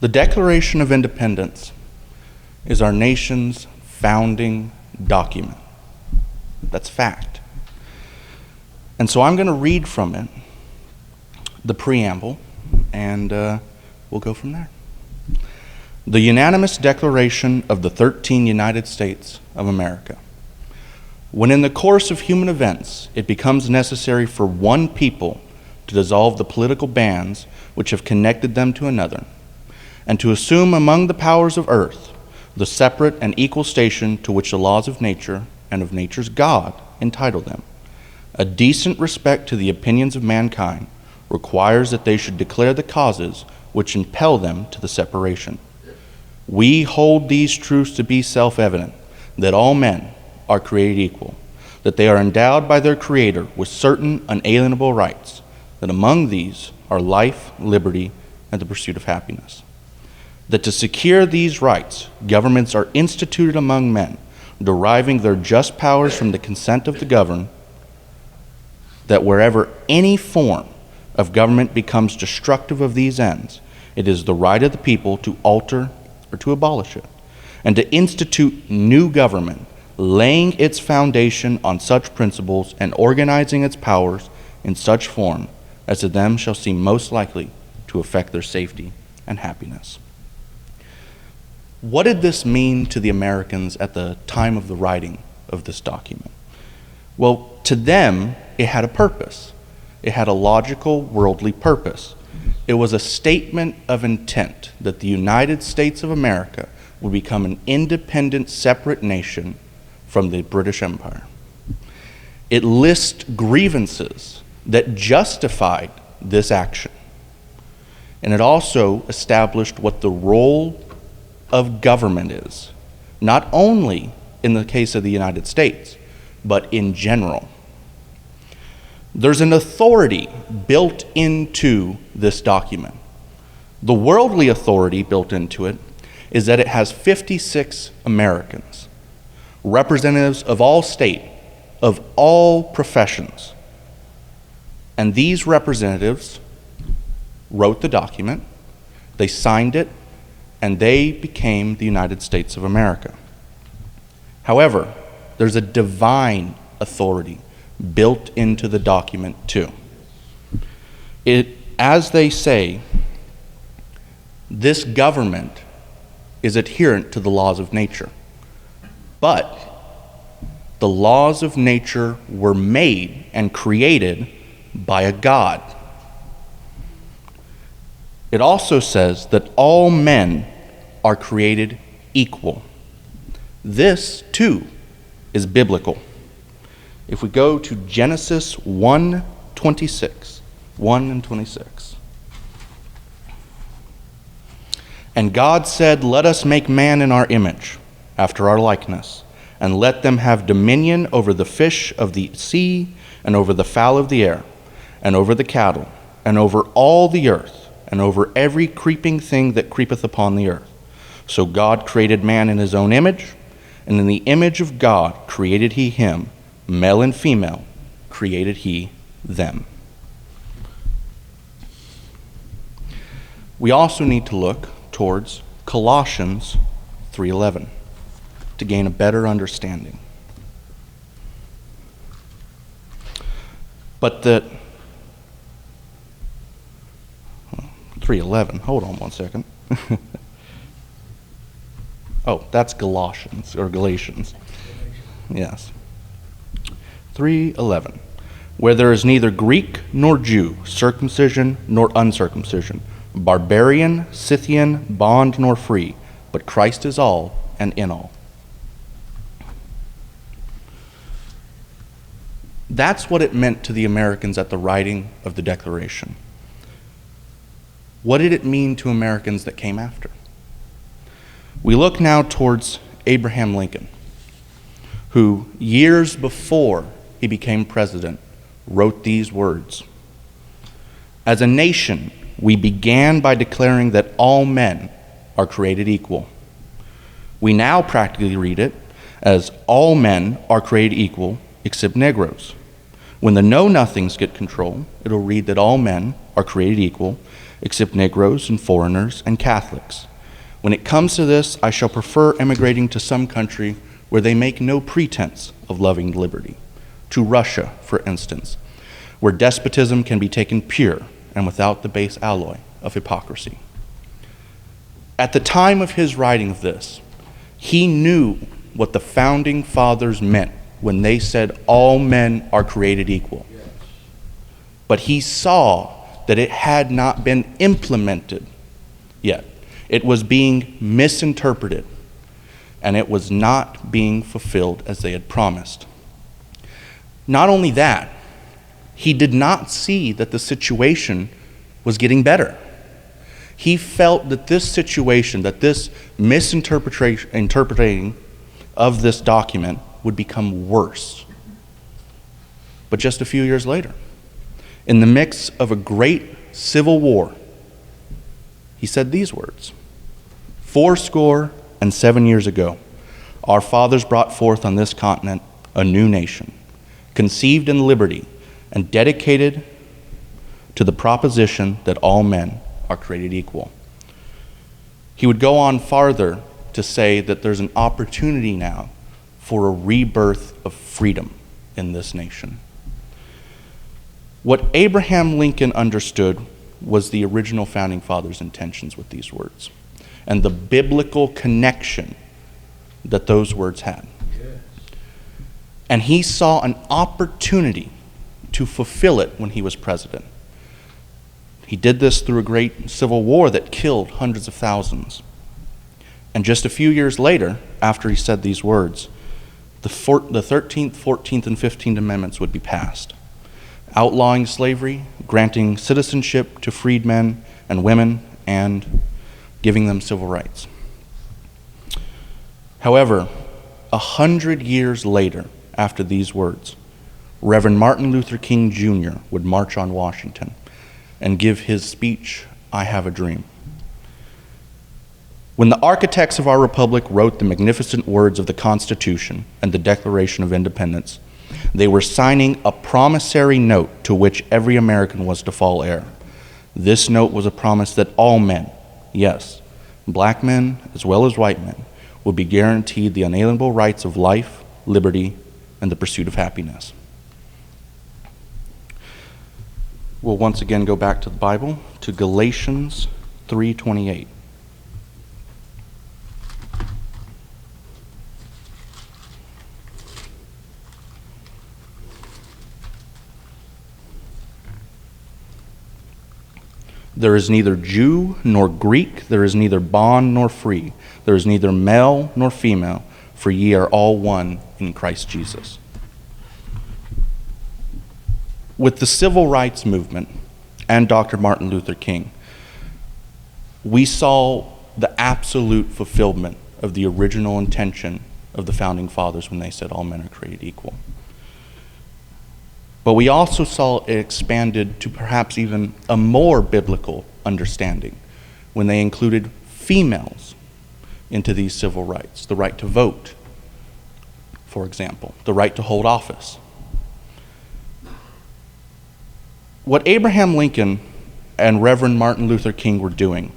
The Declaration of Independence is our nation's founding document. That's fact. And so I'm going to read from it, the preamble, and we'll go from there. The unanimous declaration of the 13 United States of America. When in the course of human events it becomes necessary for one people to dissolve the political bands which have connected them to another, and to assume among the powers of earth the separate and equal station to which the laws of nature and of nature's God entitle them, a decent respect to the opinions of mankind requires that they should declare the causes which impel them to the separation. We hold these truths to be self-evident, that all men are created equal, that they are endowed by their Creator with certain unalienable rights, that among these are life, liberty, and the pursuit of happiness. That to secure these rights, governments are instituted among men, deriving their just powers from the consent of the governed, that wherever any form of government becomes destructive of these ends, it is the right of the people to alter or to abolish it, and to institute new government, laying its foundation on such principles and organizing its powers in such form as to them shall seem most likely to affect their safety and happiness. What did this mean to the Americans at the time of the writing of this document? Well, to them, it had a purpose. It had a logical, worldly purpose. It was a statement of intent that the United States of America would become an independent, separate nation from the British Empire. It lists grievances that justified this action. And it also established what the role of government is, not only in the case of the United States, but in general. There's an authority built into this document. The worldly authority built into it is that it has 56 Americans, representatives of all state, of all professions. And these representatives wrote the document, they signed it, and they became the United States of America. However, there's a divine authority built into the document too. As they say, this government is adherent to the laws of nature. But the laws of nature were made and created by a God. It also says that all men are created equal. This, too, is biblical. If we go to Genesis 1:26, 1 and 26. And God said, let us make man in our image, after our likeness, and let them have dominion over the fish of the sea, and over the fowl of the air, and over the cattle, and over all the earth, and over every creeping thing that creepeth upon the earth. So God created man in his own image, and in the image of God created he him, male and female created he them. We also need to look towards Colossians 3:11 to gain a better understanding. But that 3:11, hold on one second. Oh, that's Galatians, or Galatians. Yes. 3:11. Where there is neither Greek nor Jew, circumcision nor uncircumcision, barbarian, Scythian, bond nor free, but Christ is all and in all. That's what it meant to the Americans at the writing of the Declaration. What did it mean to Americans that came after? We look now towards Abraham Lincoln, who years before he became president wrote these words. As a nation, we began by declaring that all men are created equal. We now practically read it as all men are created equal except Negroes. When the know-nothings get control, it'll read that all men are created equal, except Negroes and foreigners and Catholics. When it comes to this, I shall prefer emigrating to some country where they make no pretense of loving liberty. To Russia, for instance, where despotism can be taken pure and without the base alloy of hypocrisy. At the time of his writing of this, he knew what the founding fathers meant when they said all men are created equal. But he saw that it had not been implemented yet. It was being misinterpreted, and it was not being fulfilled as they had promised. Not only that, he did not see that the situation was getting better. He felt that this situation, that this misinterpreting of this document would become worse. But just a few years later, in the mix of a great civil war, he said these words: 77 years ago, our fathers brought forth on this continent a new nation, conceived in liberty and dedicated to the proposition that all men are created equal. He would go on farther to say that there's an opportunity now for a rebirth of freedom in this nation. What Abraham Lincoln understood was the original founding fathers' intentions with these words and the biblical connection that those words had. Yes. And he saw an opportunity to fulfill it when he was president. He did this through a great civil war that killed hundreds of thousands. And just a few years later, after he said these words, the 13th, 14th, and 15th Amendments would be passed, outlawing slavery, granting citizenship to freedmen and women, and giving them civil rights. However, 100 years later, after these words, Reverend Martin Luther King Jr. would march on Washington and give his speech, "I Have a Dream." When the architects of our republic wrote the magnificent words of the Constitution and the Declaration of Independence, they were signing a promissory note to which every American was to fall heir. This note was a promise that all men, yes, black men as well as white men, would be guaranteed the unalienable rights of life, liberty, and the pursuit of happiness. We'll once again go back to the Bible, to Galatians 3:28. There is neither Jew nor Greek, there is neither bond nor free, there is neither male nor female, for ye are all one in Christ Jesus. With the civil rights movement and Dr. Martin Luther King, we saw the absolute fulfillment of the original intention of the founding fathers when they said all men are created equal. But we also saw it expanded to perhaps even a more biblical understanding when they included females into these civil rights, the right to vote, for example, the right to hold office. What Abraham Lincoln and Reverend Martin Luther King were doing,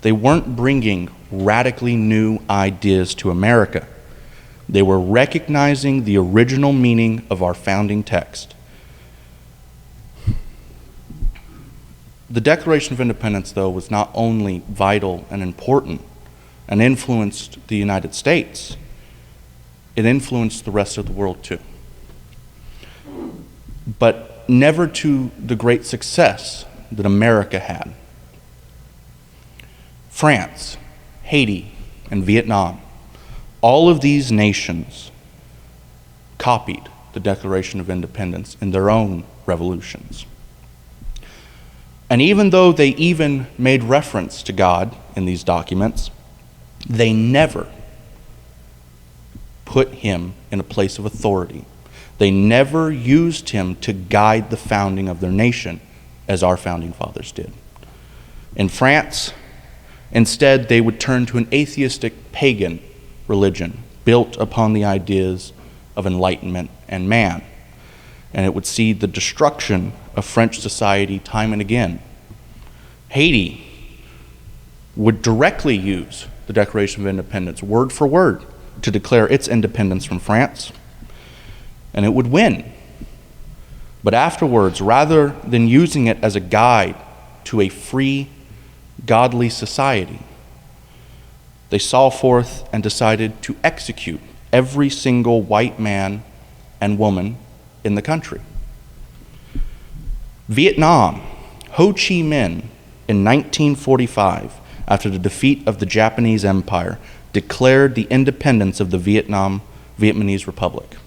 they weren't bringing radically new ideas to America. They were recognizing the original meaning of our founding text. The Declaration of Independence, though, was not only vital and important and influenced the United States, it influenced the rest of the world too. But never to the great success that America had. France, Haiti, and Vietnam, all of these nations copied the Declaration of Independence in their own revolutions. And even though they even made reference to God in these documents, they never put him in a place of authority. They never used him to guide the founding of their nation as our founding fathers did. In France, instead, they would turn to an atheistic pagan religion built upon the ideas of enlightenment and man. and it would see the destruction of French society time and again. Haiti would directly use the Declaration of Independence, word for word, to declare its independence from France, and it would win. But afterwards, rather than using it as a guide to a free, godly society, they saw forth and decided to execute every single white man and woman in the country. Vietnam, Ho Chi Minh, in 1945, after the defeat of the Japanese Empire, declared the independence of the Vietnamese Republic.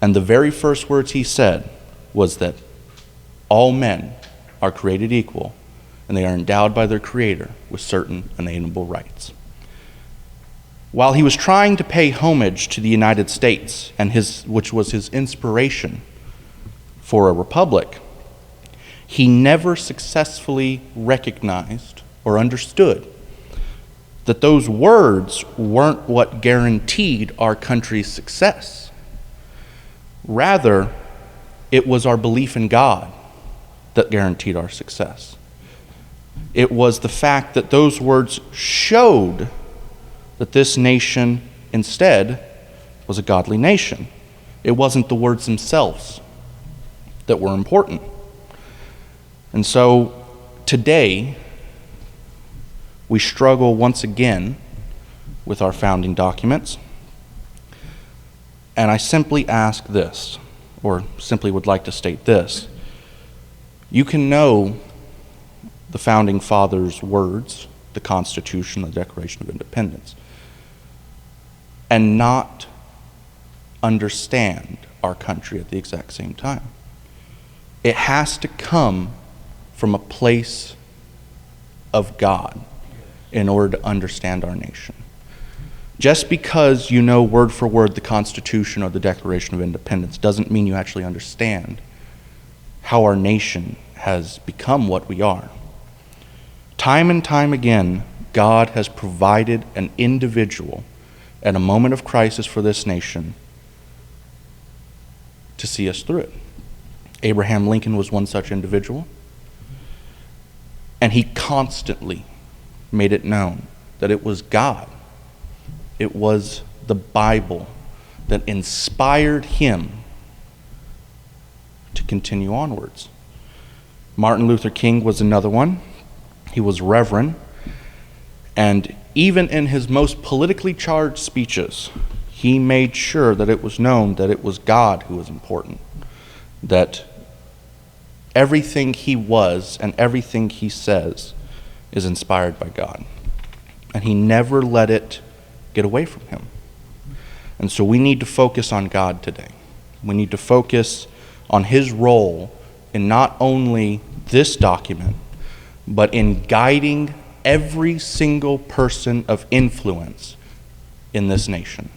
And the very first words he said was that all men are created equal, and they are endowed by their Creator with certain unalienable rights. While he was trying to pay homage to the United States, which was his inspiration for a republic, he never successfully recognized or understood that those words weren't what guaranteed our country's success. Rather, it was our belief in God that guaranteed our success. It was the fact that those words showed that this nation instead was a godly nation. It wasn't the words themselves that were important. And so today, we struggle once again with our founding documents. And I simply ask this, or simply would like to state this. You can know the Founding Fathers' words, the Constitution, the Declaration of Independence, and not understand our country at the exact same time. It has to come from a place of God in order to understand our nation. Just because you know word for word the Constitution or the Declaration of Independence doesn't mean you actually understand how our nation has become what we are. Time and time again, God has provided an individual at a moment of crisis for this nation to see us through it. Abraham Lincoln was one such individual, and he constantly made it known that it was God, it was the Bible that inspired him to continue onwards. Martin Luther King was another one. He was reverend, and even in his most politically charged speeches, he made sure that it was known that it was God who was important, that everything he was and everything he says is inspired by God. And he never let it get away from him. And so we need to focus on God today. We need to focus on his role in not only this document, but in guiding every single person of influence in this nation.